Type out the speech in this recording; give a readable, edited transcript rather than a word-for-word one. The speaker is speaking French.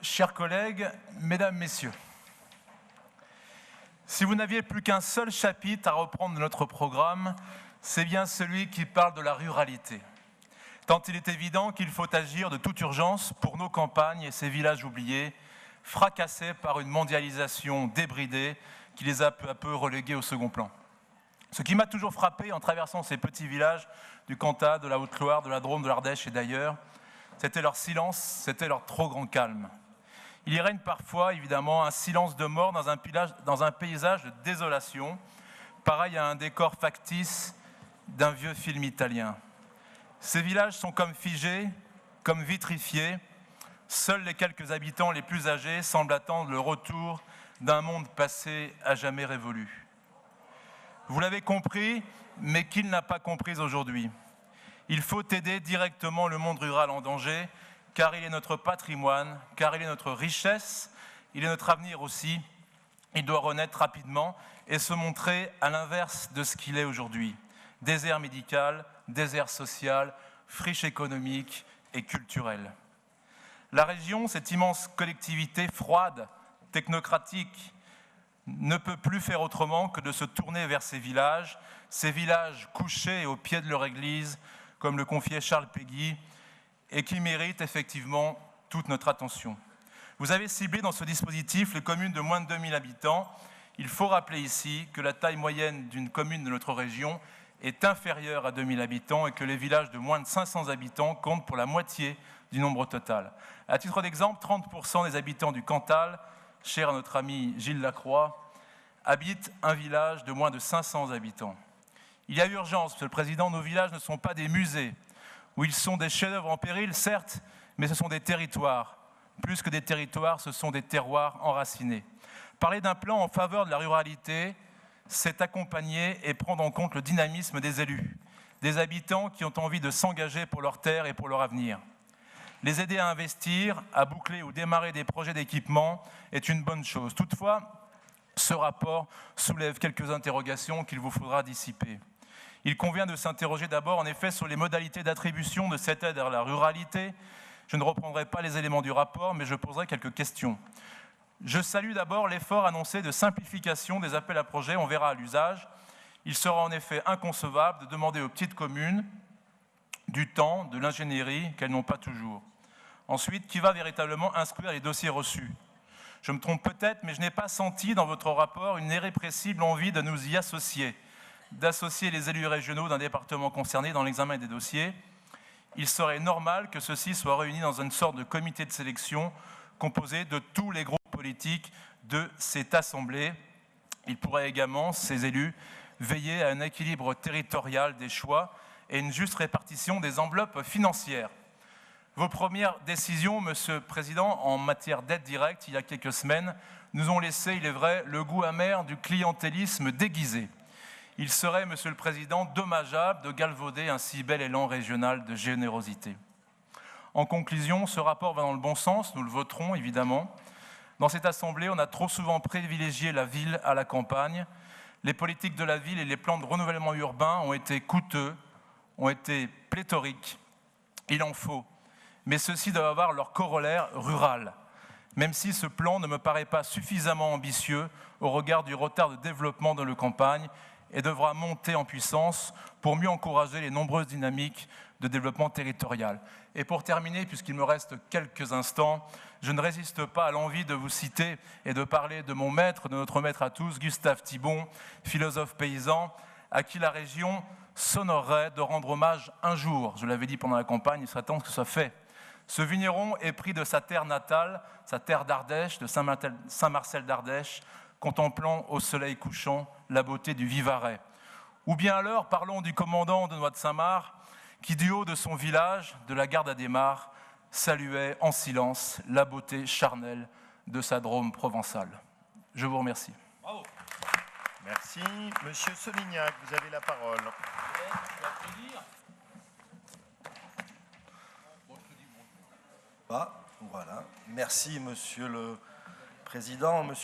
Chers collègues, mesdames, messieurs, si vous n'aviez plus qu'un seul chapitre à reprendre de notre programme, c'est bien celui qui parle de la ruralité. Tant il est évident qu'il faut agir de toute urgence pour nos campagnes et ces villages oubliés, fracassés par une mondialisation débridée qui les a peu à peu relégués au second plan. Ce qui m'a toujours frappé en traversant ces petits villages du Cantal, de la Haute-Loire, de la Drôme, de l'Ardèche et d'ailleurs, c'était leur silence, c'était leur trop grand calme. Il y règne parfois, évidemment, un silence de mort dans un paysage de désolation, pareil à un décor factice d'un vieux film italien. Ces villages sont comme figés, comme vitrifiés. Seuls les quelques habitants les plus âgés semblent attendre le retour d'un monde passé à jamais révolu. Vous l'avez compris, mais qui ne l'a pas compris aujourd'hui ? Il faut aider directement le monde rural en danger, car il est notre patrimoine, car il est notre richesse, il est notre avenir aussi. Il doit renaître rapidement et se montrer à l'inverse de ce qu'il est aujourd'hui. Désert médical, désert social, friche économique et culturelle. La région, cette immense collectivité froide, technocratique, ne peut plus faire autrement que de se tourner vers ces villages couchés au pied de leur église, comme le confiait Charles Péguy, et qui méritent effectivement toute notre attention. Vous avez ciblé dans ce dispositif les communes de moins de 2000 habitants. Il faut rappeler ici que la taille moyenne d'une commune de notre région est inférieure à 2000 habitants et que les villages de moins de 500 habitants comptent pour la moitié du nombre total. À titre d'exemple, 30% des habitants du Cantal, cher à notre ami Gilles Lacroix, habitent un village de moins de 500 habitants. Il y a urgence, Monsieur le Président, nos villages ne sont pas des musées, où ils sont des chefs-d'œuvre en péril, certes, mais ce sont des territoires. Plus que des territoires, ce sont des terroirs enracinés. Parler d'un plan en faveur de la ruralité, c'est accompagner et prendre en compte le dynamisme des élus, des habitants qui ont envie de s'engager pour leur terre et pour leur avenir. Les aider à investir, à boucler ou démarrer des projets d'équipement est une bonne chose. Toutefois, ce rapport soulève quelques interrogations qu'il vous faudra dissiper. Il convient de s'interroger d'abord, en effet, sur les modalités d'attribution de cette aide à la ruralité. Je ne reprendrai pas les éléments du rapport, mais je poserai quelques questions. Je salue d'abord l'effort annoncé de simplification des appels à projets, on verra à l'usage. Il sera en effet inconcevable de demander aux petites communes du temps, de l'ingénierie qu'elles n'ont pas toujours. Ensuite, qui va véritablement instruire les dossiers reçus ? Je me trompe peut-être, mais je n'ai pas senti dans votre rapport une irrépressible envie de nous y associer, d'associer les élus régionaux d'un département concerné dans l'examen des dossiers. Il serait normal que ceux-ci soient réunis dans une sorte de comité de sélection composé de tous les groupes politiques de cette assemblée. Il pourrait également, ces élus, veiller à un équilibre territorial des choix et une juste répartition des enveloppes financières. Vos premières décisions, Monsieur le Président, en matière d'aide directe, il y a quelques semaines, nous ont laissé, il est vrai, le goût amer du clientélisme déguisé. Il serait, Monsieur le Président, dommageable de galvauder un si bel élan régional de générosité. En conclusion, ce rapport va dans le bon sens, nous le voterons évidemment. Dans cette Assemblée, on a trop souvent privilégié la ville à la campagne. Les politiques de la ville et les plans de renouvellement urbain ont été coûteux, ont été pléthoriques. Il en faut. Mais ceux-ci doivent avoir leur corollaire rural, même si ce plan ne me paraît pas suffisamment ambitieux au regard du retard de développement dans les campagnes et devra monter en puissance pour mieux encourager les nombreuses dynamiques de développement territorial. Et pour terminer, puisqu'il me reste quelques instants, je ne résiste pas à l'envie de vous citer et de parler de mon maître, de notre maître à tous, Gustave Thibon, philosophe paysan, à qui la région s'honorerait de rendre hommage un jour. Je l'avais dit pendant la campagne, il serait temps que ce soit fait. Ce vigneron est pris de sa terre natale, sa terre d'Ardèche, de Saint-Marcel d'Ardèche, contemplant au soleil couchant la beauté du Vivarais. Ou bien alors, parlons du commandant de Noix de Saint-Marc, qui du haut de son village, de la Garde à Desmars, saluait en silence la beauté charnelle de sa Drôme provençale. Je vous remercie. Bravo. Merci. Monsieur Solignac, vous avez la parole. Voilà. Merci, Monsieur le Président. Monsieur